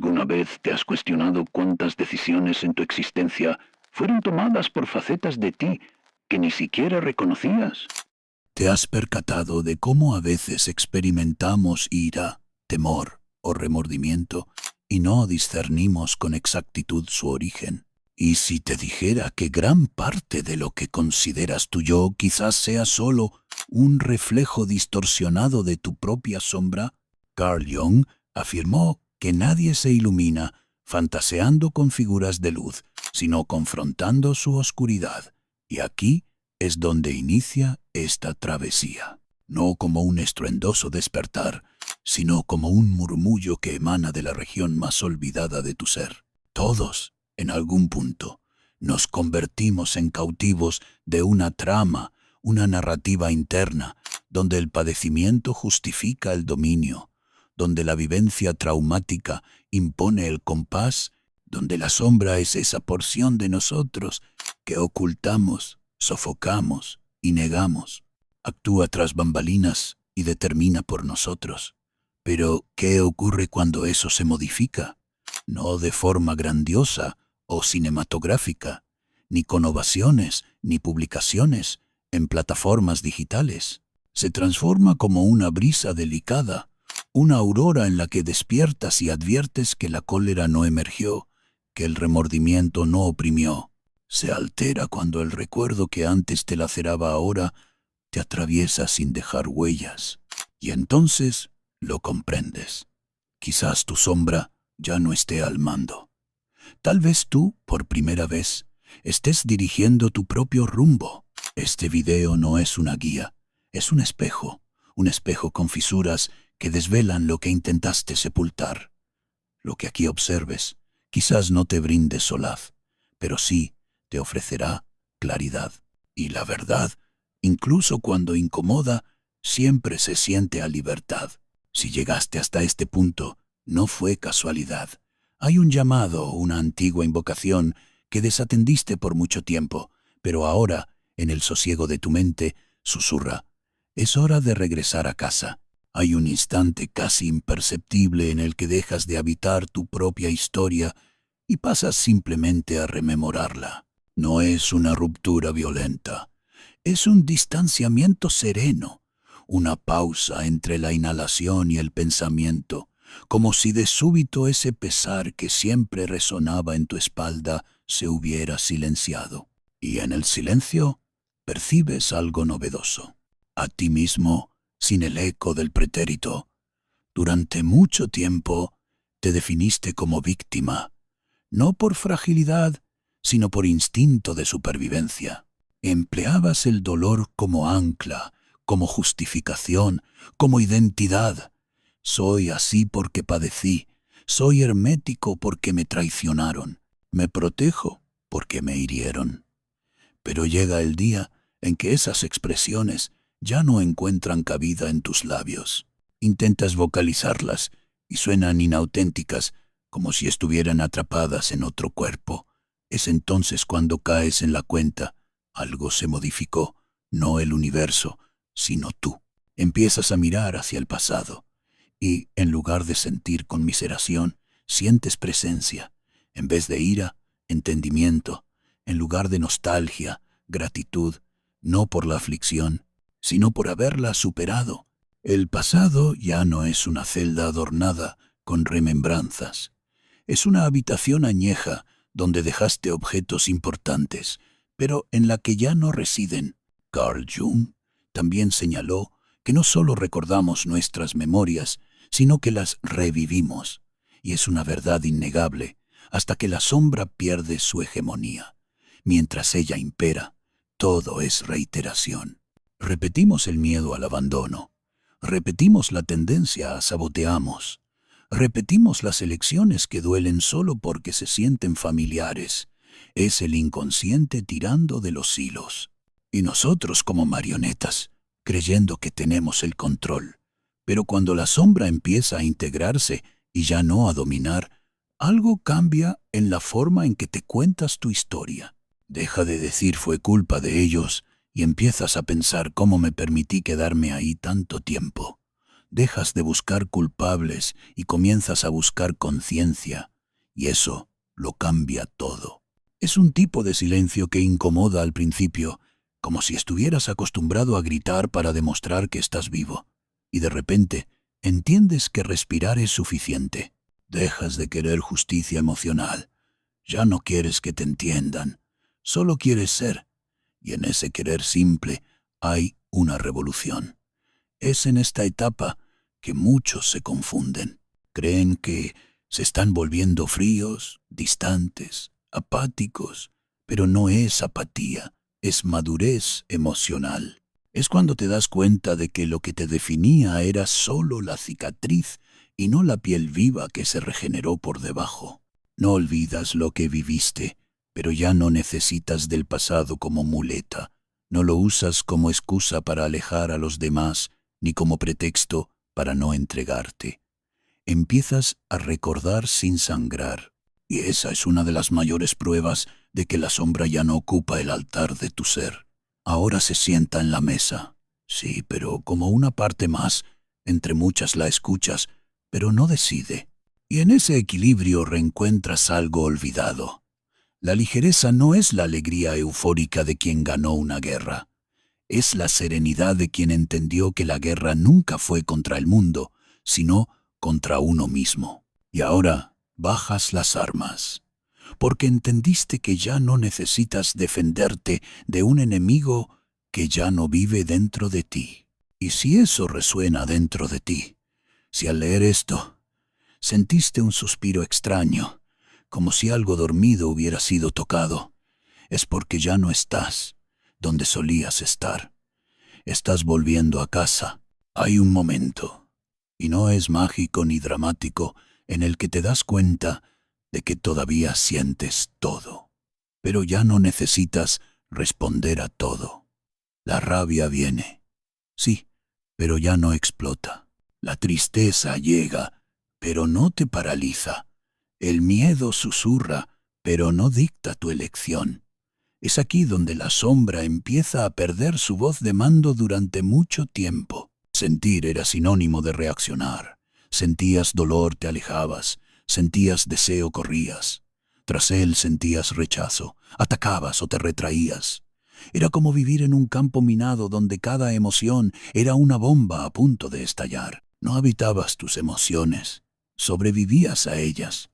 ¿Alguna vez te has cuestionado cuántas decisiones en tu existencia fueron tomadas por facetas de ti que ni siquiera reconocías? ¿Te has percatado de cómo a veces experimentamos ira, temor o remordimiento y no discernimos con exactitud su origen? Y si te dijera que gran parte de lo que consideras tu yo quizás sea solo un reflejo distorsionado de tu propia sombra, Carl Jung afirmó que nadie se ilumina fantaseando con figuras de luz, sino confrontando su oscuridad. Y aquí es donde inicia esta travesía, no como un estruendoso despertar, sino como un murmullo que emana de la región más olvidada de tu ser. Todos, en algún punto, nos convertimos en cautivos de una trama, una narrativa interna, donde el padecimiento justifica el dominio, donde la vivencia traumática impone el compás, donde la sombra es esa porción de nosotros que ocultamos, sofocamos y negamos. Actúa tras bambalinas y determina por nosotros. Pero, ¿qué ocurre cuando eso se modifica? No de forma grandiosa o cinematográfica, ni con ovaciones ni publicaciones en plataformas digitales. Se transforma como una brisa delicada, una aurora en la que despiertas y adviertes que la cólera no emergió, que el remordimiento no oprimió. Se altera cuando el recuerdo que antes te laceraba ahora te atraviesa sin dejar huellas. Y entonces lo comprendes. Quizás tu sombra ya no esté al mando. Tal vez tú, por primera vez, estés dirigiendo tu propio rumbo. Este video no es una guía, es un espejo con fisuras que desvelan lo que intentaste sepultar. Lo que aquí observes quizás no te brinde solaz, pero sí te ofrecerá claridad. Y la verdad, incluso cuando incomoda, siempre se siente a libertad. Si llegaste hasta este punto, no fue casualidad. Hay un llamado, una antigua invocación que desatendiste por mucho tiempo, pero ahora, en el sosiego de tu mente, susurra: es hora de regresar a casa. Hay un instante casi imperceptible en el que dejas de habitar tu propia historia y pasas simplemente a rememorarla. No es una ruptura violenta, es un distanciamiento sereno, una pausa entre la inhalación y el pensamiento, como si de súbito ese pesar que siempre resonaba en tu espalda se hubiera silenciado. Y en el silencio percibes algo novedoso. A ti mismo, sin el eco del pretérito. Durante mucho tiempo te definiste como víctima, no por fragilidad, sino por instinto de supervivencia. Empleabas el dolor como ancla, como justificación, como identidad. Soy así porque padecí, soy hermético porque me traicionaron, me protejo porque me hirieron. Pero llega el día en que esas expresiones ya no encuentran cabida en tus labios. Intentas vocalizarlas y suenan inauténticas, como si estuvieran atrapadas en otro cuerpo. Es entonces cuando caes en la cuenta: algo se modificó, no el universo, sino tú. Empiezas a mirar hacia el pasado y, en lugar de sentir conmiseración, sientes presencia. En vez de ira, entendimiento. En lugar de nostalgia, gratitud, no por la aflicción, sino por haberla superado. El pasado ya no es una celda adornada con remembranzas. Es una habitación añeja donde dejaste objetos importantes, pero en la que ya no residen. Carl Jung también señaló que no solo recordamos nuestras memorias, sino que las revivimos. Y es una verdad innegable hasta que la sombra pierde su hegemonía. Mientras ella impera, todo es reiteración. Repetimos el miedo al abandono. Repetimos la tendencia a saboteamos. Repetimos las elecciones que duelen solo porque se sienten familiares. Es el inconsciente tirando de los hilos. Y nosotros como marionetas, creyendo que tenemos el control. Pero cuando la sombra empieza a integrarse y ya no a dominar, algo cambia en la forma en que te cuentas tu historia. Deja de decir fue culpa de ellos y empiezas a pensar cómo me permití quedarme ahí tanto tiempo. Dejas de buscar culpables y comienzas a buscar conciencia, y eso lo cambia todo. Es un tipo de silencio que incomoda al principio, como si estuvieras acostumbrado a gritar para demostrar que estás vivo, y de repente entiendes que respirar es suficiente. Dejas de querer justicia emocional. Ya no quieres que te entiendan, solo quieres ser, y en ese querer simple hay una revolución. Es en esta etapa que muchos se confunden. Creen que se están volviendo fríos, distantes, apáticos, pero no es apatía, es madurez emocional. Es cuando te das cuenta de que lo que te definía era solo la cicatriz y no la piel viva que se regeneró por debajo. No olvidas lo que viviste, pero ya no necesitas del pasado como muleta. No lo usas como excusa para alejar a los demás, ni como pretexto para no entregarte. Empiezas a recordar sin sangrar, y esa es una de las mayores pruebas de que la sombra ya no ocupa el altar de tu ser. Ahora se sienta en la mesa. Sí, pero como una parte más, entre muchas la escuchas, pero no decide. Y en ese equilibrio reencuentras algo olvidado. La ligereza no es la alegría eufórica de quien ganó una guerra. Es la serenidad de quien entendió que la guerra nunca fue contra el mundo, sino contra uno mismo. Y ahora bajas las armas, porque entendiste que ya no necesitas defenderte de un enemigo que ya no vive dentro de ti. Y si eso resuena dentro de ti, si al leer esto sentiste un suspiro extraño, como si algo dormido hubiera sido tocado, es porque ya no estás donde solías estar. Estás volviendo a casa. Hay un momento, y no es mágico ni dramático, en el que te das cuenta de que todavía sientes todo, pero ya no necesitas responder a todo. La rabia viene, sí, pero ya no explota. La tristeza llega, pero no te paraliza. El miedo susurra, pero no dicta tu elección. Es aquí donde la sombra empieza a perder su voz de mando durante mucho tiempo. Sentir era sinónimo de reaccionar. Sentías dolor, te alejabas. Sentías deseo, corrías. Tras él sentías rechazo. Atacabas o te retraías. Era como vivir en un campo minado donde cada emoción era una bomba a punto de estallar. No habitabas tus emociones, sobrevivías a ellas.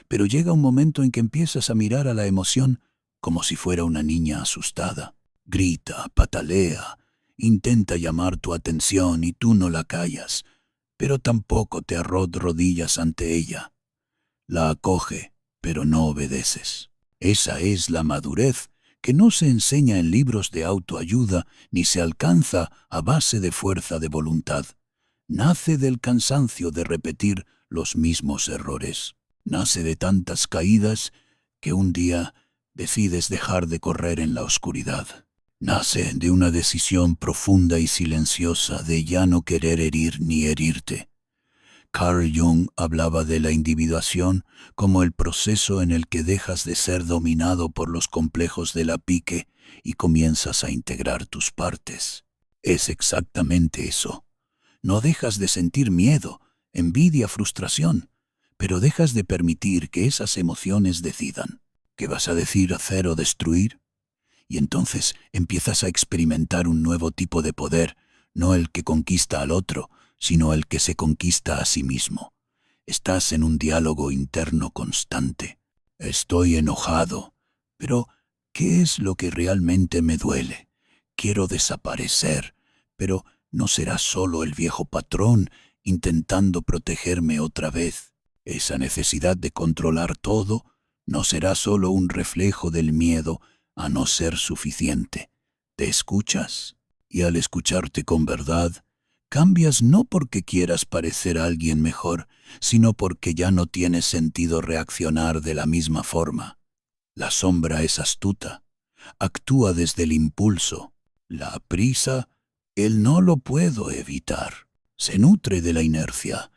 Pero llega un momento en que empiezas a mirar a la emoción como si fuera una niña asustada. Grita, patalea, intenta llamar tu atención y tú no la callas, pero tampoco te rodillas ante ella. La acoge, pero no obedeces. Esa es la madurez que no se enseña en libros de autoayuda ni se alcanza a base de fuerza de voluntad. Nace del cansancio de repetir los mismos errores. Nace de tantas caídas que un día decides dejar de correr en la oscuridad. Nace de una decisión profunda y silenciosa de ya no querer herir ni herirte. Carl Jung hablaba de la individuación como el proceso en el que dejas de ser dominado por los complejos de la psique y comienzas a integrar tus partes. Es exactamente eso. No dejas de sentir miedo, envidia, frustración, pero dejas de permitir que esas emociones decidan. ¿Qué vas a decir, hacer o destruir? Y entonces empiezas a experimentar un nuevo tipo de poder, no el que conquista al otro, sino el que se conquista a sí mismo. Estás en un diálogo interno constante. Estoy enojado, pero ¿qué es lo que realmente me duele? Quiero desaparecer, pero no será solo el viejo patrón intentando protegerme otra vez. Esa necesidad de controlar todo no será solo un reflejo del miedo a no ser suficiente. Te escuchas, y al escucharte con verdad, cambias no porque quieras parecer a alguien mejor, sino porque ya no tiene sentido reaccionar de la misma forma. La sombra es astuta, actúa desde el impulso. La prisa, el no lo puedo evitar. Se nutre de la inercia,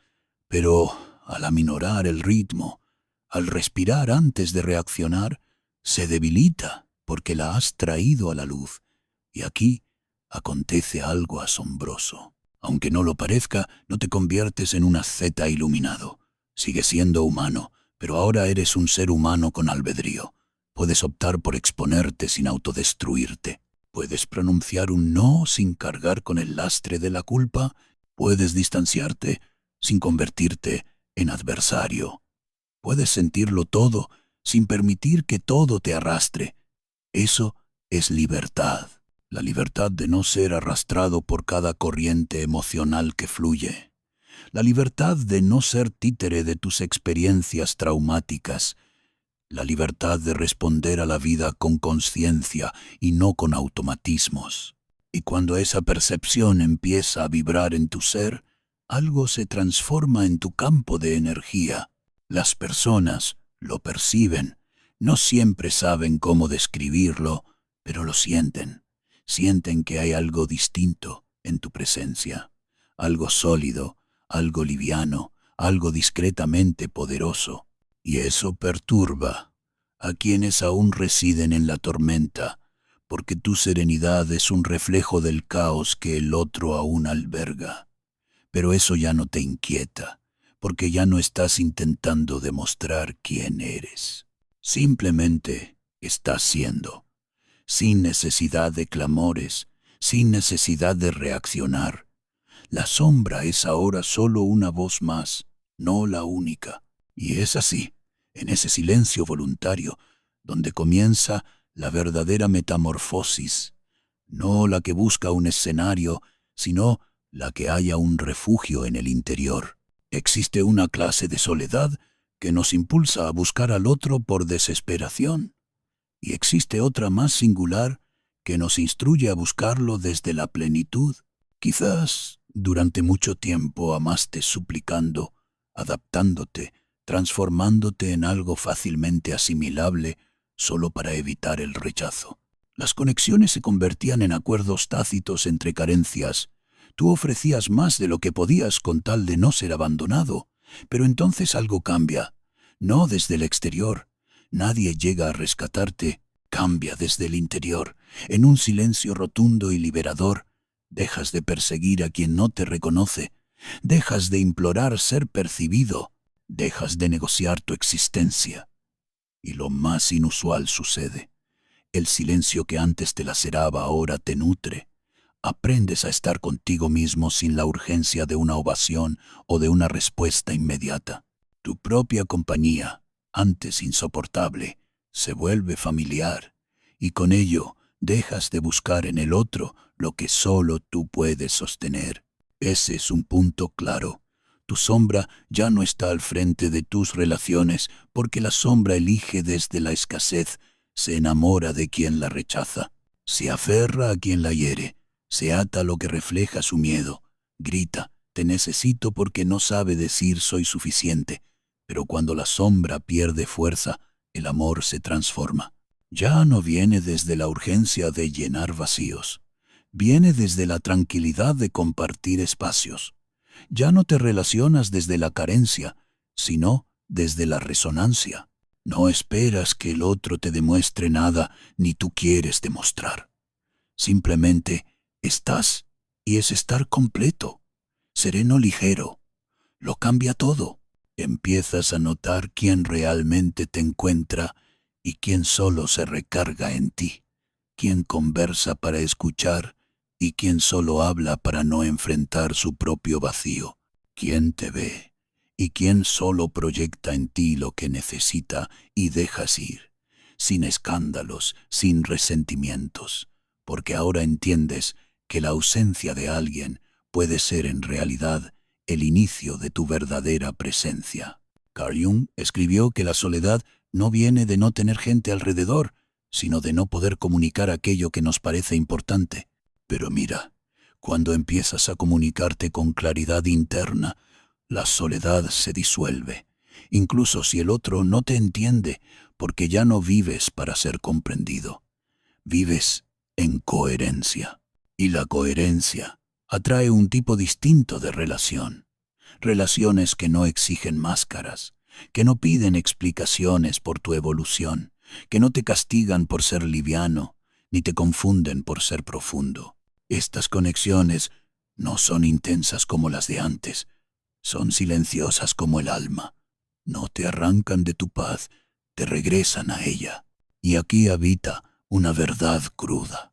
pero al aminorar el ritmo, al respirar antes de reaccionar, se debilita porque la has traído a la luz. Y aquí acontece algo asombroso. Aunque no lo parezca, no te conviertes en un asceta iluminado. Sigues siendo humano, pero ahora eres un ser humano con albedrío. Puedes optar por exponerte sin autodestruirte. Puedes pronunciar un no sin cargar con el lastre de la culpa. Puedes distanciarte sin convertirte en adversario. Puedes sentirlo todo sin permitir que todo te arrastre. Eso es libertad. La libertad de no ser arrastrado por cada corriente emocional que fluye. La libertad de no ser títere de tus experiencias traumáticas. La libertad de responder a la vida con conciencia y no con automatismos. Y cuando esa percepción empieza a vibrar en tu ser, algo se transforma en tu campo de energía. Las personas lo perciben. No siempre saben cómo describirlo, pero lo sienten. Sienten que hay algo distinto en tu presencia, algo sólido, algo liviano, algo discretamente poderoso. Y eso perturba a quienes aún residen en la tormenta, porque tu serenidad es un reflejo del caos que el otro aún alberga. Pero eso ya no te inquieta, porque ya no estás intentando demostrar quién eres. Simplemente estás siendo, sin necesidad de clamores, sin necesidad de reaccionar. La sombra es ahora solo una voz más, no la única. Y es así, en ese silencio voluntario, donde comienza la verdadera metamorfosis, no la que busca un escenario, sino la que halla un refugio en el interior. Existe una clase de soledad que nos impulsa a buscar al otro por desesperación, y existe otra más singular que nos instruye a buscarlo desde la plenitud. Quizás durante mucho tiempo amaste suplicando, adaptándote, transformándote en algo fácilmente asimilable solo para evitar el rechazo. Las conexiones se convertían en acuerdos tácitos entre carencias. Tú ofrecías más de lo que podías con tal de no ser abandonado, pero entonces algo cambia. No desde el exterior. Nadie llega a rescatarte. Cambia desde el interior. En un silencio rotundo y liberador, dejas de perseguir a quien no te reconoce. Dejas de implorar ser percibido. Dejas de negociar tu existencia. Y lo más inusual sucede. El silencio que antes te laceraba ahora te nutre. Aprendes a estar contigo mismo sin la urgencia de una ovación o de una respuesta inmediata. Tu propia compañía, antes insoportable, se vuelve familiar, y con ello dejas de buscar en el otro lo que solo tú puedes sostener. Ese es un punto claro. Tu sombra ya no está al frente de tus relaciones porque la sombra elige desde la escasez, se enamora de quien la rechaza, se aferra a quien la hiere, se ata a lo que refleja su miedo, grita, te necesito porque no sabe decir soy suficiente, pero cuando la sombra pierde fuerza, el amor se transforma. Ya no viene desde la urgencia de llenar vacíos, viene desde la tranquilidad de compartir espacios. Ya no te relacionas desde la carencia, sino desde la resonancia. No esperas que el otro te demuestre nada, ni tú quieres demostrar. Simplemente estás, y es estar completo, sereno ligero. Lo cambia todo. Empiezas a notar quién realmente te encuentra y quién solo se recarga en ti, quién conversa para escuchar y quién solo habla para no enfrentar su propio vacío, quién te ve y quién solo proyecta en ti lo que necesita y dejas ir, sin escándalos, sin resentimientos, porque ahora entiendes que la ausencia de alguien puede ser en realidad el inicio de tu verdadera presencia. Carl Jung escribió que la soledad no viene de no tener gente alrededor, sino de no poder comunicar aquello que nos parece importante. Pero mira, cuando empiezas a comunicarte con claridad interna, la soledad se disuelve, incluso si el otro no te entiende, porque ya no vives para ser comprendido. Vives en coherencia. Y la coherencia atrae un tipo distinto de relación. Relaciones que no exigen máscaras, que no piden explicaciones por tu evolución, que no te castigan por ser liviano, ni te confunden por ser profundo. Estas conexiones No son intensas como las de antes, son silenciosas como el alma. No te arrancan de tu paz, te regresan a ella. Y aquí habita una verdad cruda.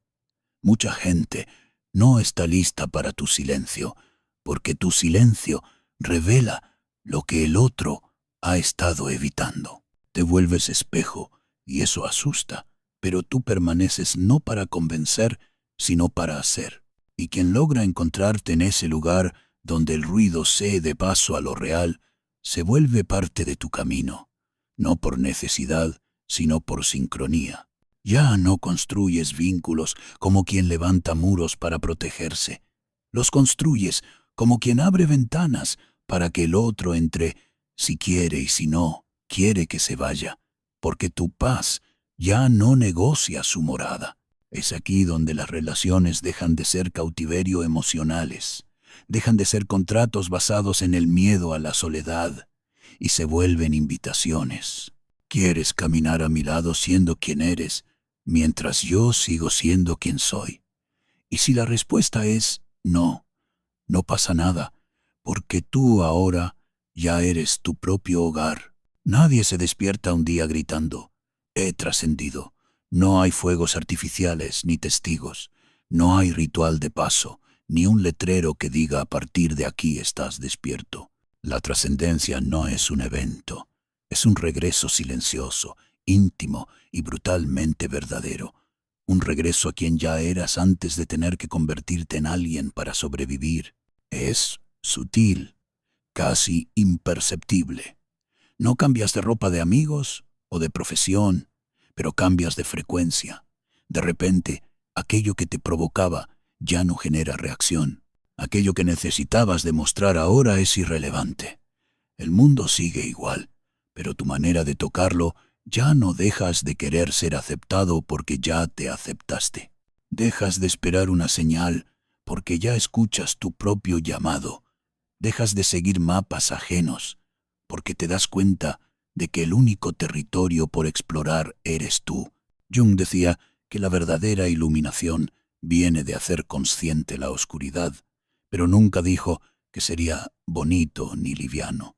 Mucha gente no está lista para tu silencio, porque tu silencio revela lo que el otro ha estado evitando. Te vuelves espejo y eso asusta, pero tú permaneces no para convencer, sino para hacer. Y quien logra encontrarte en ese lugar donde el ruido cede paso a lo real, se vuelve parte de tu camino, no por necesidad, sino por sincronía. Ya no construyes vínculos como quien levanta muros para protegerse. Los construyes como quien abre ventanas para que el otro entre, si quiere y si no, quiere que se vaya, porque tu paz ya no negocia su morada. Es aquí donde las relaciones dejan de ser cautiverio emocionales, dejan de ser contratos basados en el miedo a la soledad y se vuelven invitaciones. ¿Quieres caminar a mi lado siendo quien eres, mientras yo sigo siendo quien soy? Y si la respuesta es no, no pasa nada, porque tú ahora ya eres tu propio hogar. Nadie se despierta un día gritando, he trascendido. No hay fuegos artificiales ni testigos, no hay ritual de paso, ni un letrero que diga a partir de aquí estás despierto. La trascendencia no es un evento, es un regreso silencioso, íntimo y brutalmente verdadero. Un regreso a quien ya eras antes de tener que convertirte en alguien para sobrevivir. Es sutil, casi imperceptible. No cambias de ropa de amigos o de profesión, pero cambias de frecuencia. De repente, aquello que te provocaba ya no genera reacción. Aquello que necesitabas demostrar ahora es irrelevante. El mundo sigue igual, pero tu manera de tocarlo ya no dejas de querer ser aceptado porque ya te aceptaste. Dejas de esperar una señal porque ya escuchas tu propio llamado. Dejas de seguir mapas ajenos porque te das cuenta de que el único territorio por explorar eres tú. Jung decía que la verdadera iluminación viene de hacer consciente la oscuridad, pero nunca dijo que sería bonito ni liviano.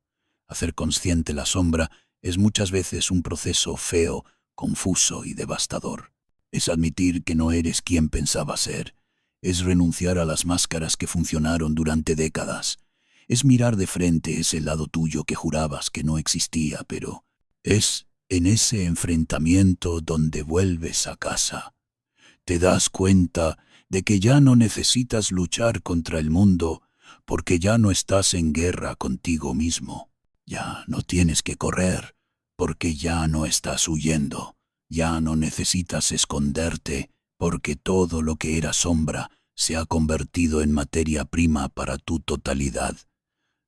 Hacer consciente la sombra es muchas veces un proceso feo, confuso y devastador. Es admitir que no eres quien pensaba ser. Es renunciar a las máscaras que funcionaron durante décadas. Es mirar de frente ese lado tuyo que jurabas que no existía, pero es en ese enfrentamiento donde vuelves a casa. Te das cuenta de que ya no necesitas luchar contra el mundo porque ya no estás en guerra contigo mismo. Ya no tienes que correr porque ya no estás huyendo. Ya no necesitas esconderte porque todo lo que era sombra se ha convertido en materia prima para tu totalidad.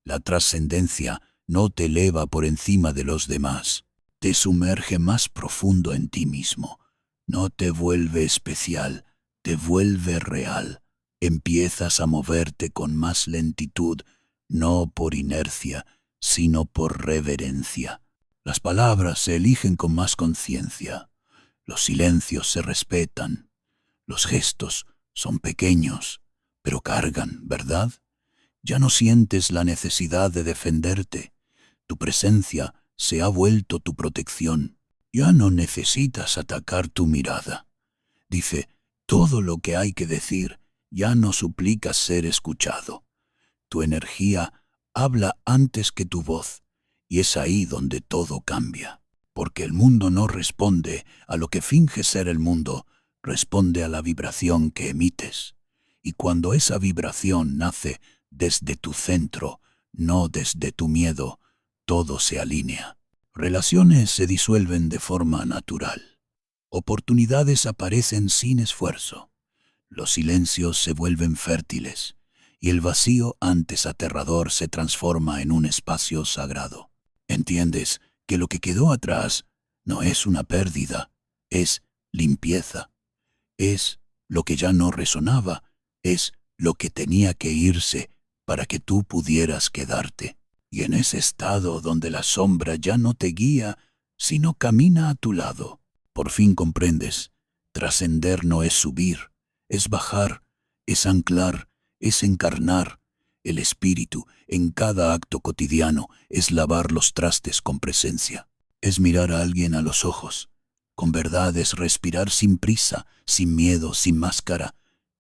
La trascendencia no te eleva por encima de los demás, te sumerge más profundo en ti mismo. No te vuelve especial, te vuelve real. Empiezas a moverte con más lentitud, no por inercia, sino por reverencia. Las palabras se eligen con más conciencia, los silencios se respetan, los gestos son pequeños, pero cargan, ¿verdad? Ya no sientes la necesidad de defenderte. Tu presencia se ha vuelto tu protección. Ya no necesitas atacar tu mirada. Dice, todo lo que hay que decir ya no suplica ser escuchado. Tu energía habla antes que tu voz, y es ahí donde todo cambia. Porque el mundo no responde a lo que finge ser el mundo, responde a la vibración que emites. Y cuando esa vibración nace desde tu centro, no desde tu miedo, todo se alinea. Relaciones se disuelven de forma natural. Oportunidades aparecen sin esfuerzo. Los silencios se vuelven fértiles y el vacío antes aterrador se transforma en un espacio sagrado. Entiendes que lo que quedó atrás no es una pérdida, es limpieza. Es lo que ya no resonaba, es lo que tenía que irse para que tú pudieras quedarte. Y en ese estado donde la sombra ya no te guía, sino camina a tu lado, por fin comprendes, trascender no es subir, es bajar, es anclar, es encarnar el espíritu en cada acto cotidiano, es lavar los trastes con presencia, es mirar a alguien a los ojos. Con verdad es respirar sin prisa, sin miedo, sin máscara.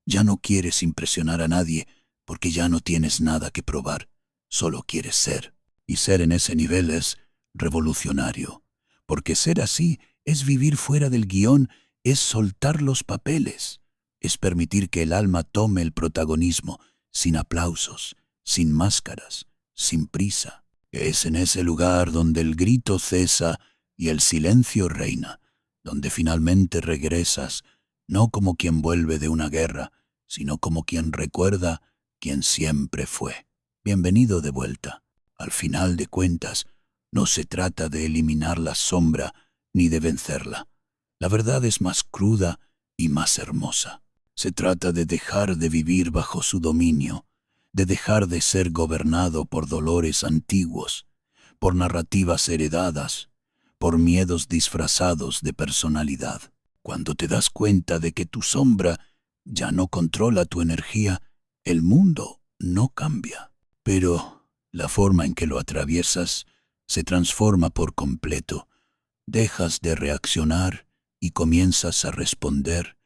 Ya no quieres impresionar a nadie porque ya no tienes nada que probar, solo quieres ser. Y ser en ese nivel es revolucionario, porque ser así es vivir fuera del guión, es soltar los papeles, es permitir que el alma tome el protagonismo, sin aplausos, sin máscaras, sin prisa. Es en ese lugar donde el grito cesa y el silencio reina, donde finalmente regresas, no como quien vuelve de una guerra, sino como quien recuerda quien siempre fue. Bienvenido de vuelta. Al final de cuentas, no se trata de eliminar la sombra ni de vencerla. La verdad es más cruda y más hermosa. Se trata de dejar de vivir bajo su dominio, de dejar de ser gobernado por dolores antiguos, por narrativas heredadas, por miedos disfrazados de personalidad. Cuando te das cuenta de que tu sombra ya no controla tu energía, el mundo no cambia, pero la forma en que lo atraviesas se transforma por completo. Dejas de reaccionar y comienzas a responder,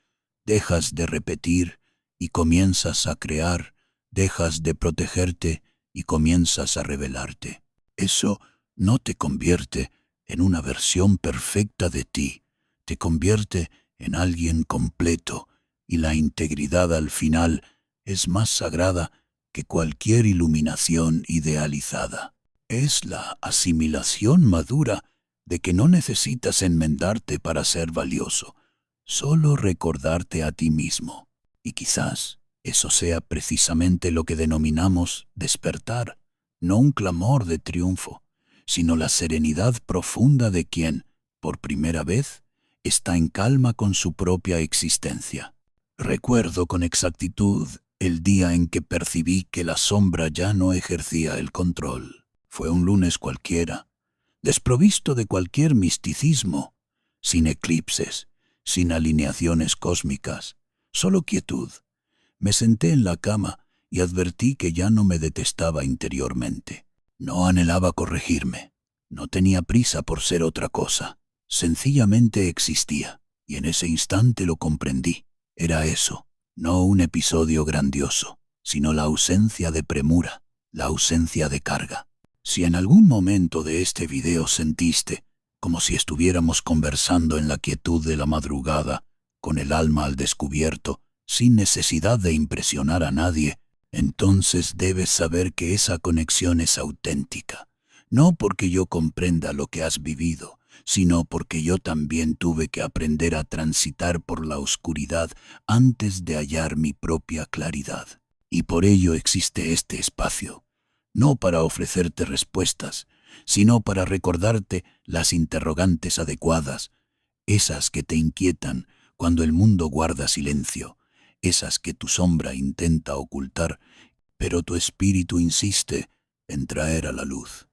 dejas de repetir y comienzas a crear, dejas de protegerte y comienzas a revelarte. Eso no te convierte en una versión perfecta de ti, te convierte en alguien completo, y la integridad al final es más sagrada que cualquier iluminación idealizada. Es la asimilación madura de que no necesitas enmendarte para ser valioso, solo recordarte a ti mismo. Y quizás eso sea precisamente lo que denominamos despertar, no un clamor de triunfo, sino la serenidad profunda de quien, por primera vez, está en calma con su propia existencia. Recuerdo con exactitud el día en que percibí que la sombra ya no ejercía el control. Fue un lunes cualquiera, desprovisto de cualquier misticismo, sin eclipses, sin alineaciones cósmicas, solo quietud. Me senté en la cama y advertí que ya no me detestaba interiormente. No anhelaba corregirme, no tenía prisa por ser otra cosa, sencillamente existía, y en ese instante lo comprendí. Era eso, no un episodio grandioso, sino la ausencia de premura, la ausencia de carga. Si en algún momento de este video sentiste como si estuviéramos conversando en la quietud de la madrugada, con el alma al descubierto, sin necesidad de impresionar a nadie, entonces debes saber que esa conexión es auténtica, no porque yo comprenda lo que has vivido, sino porque yo también tuve que aprender a transitar por la oscuridad antes de hallar mi propia claridad. Y por ello existe este espacio, no para ofrecerte respuestas, sino para recordarte las interrogantes adecuadas, esas que te inquietan cuando el mundo guarda silencio, esas que tu sombra intenta ocultar, pero tu espíritu insiste en traer a la luz.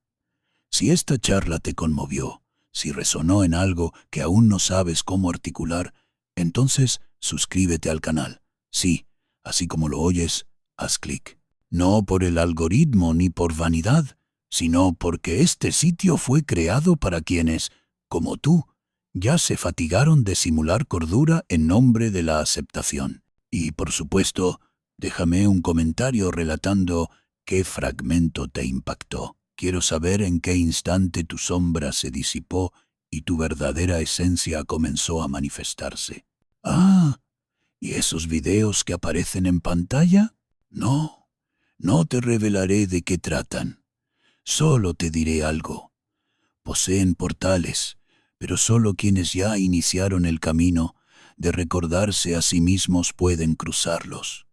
Si esta charla te conmovió, si resonó en algo que aún no sabes cómo articular, entonces suscríbete al canal. Sí, así como lo oyes, haz clic. No por el algoritmo ni por vanidad, sino porque este sitio fue creado para quienes, como tú, ya se fatigaron de simular cordura en nombre de la aceptación. Y, por supuesto, déjame un comentario relatando qué fragmento te impactó. Quiero saber en qué instante tu sombra se disipó y tu verdadera esencia comenzó a manifestarse. Ah, ¿y esos videos que aparecen en pantalla? No, no te revelaré de qué tratan. Solo te diré algo. Poseen portales, pero solo quienes ya iniciaron el camino de recordarse a sí mismos pueden cruzarlos.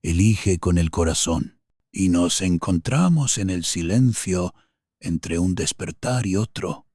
Elige con el corazón, y nos encontramos en el silencio entre un despertar y otro.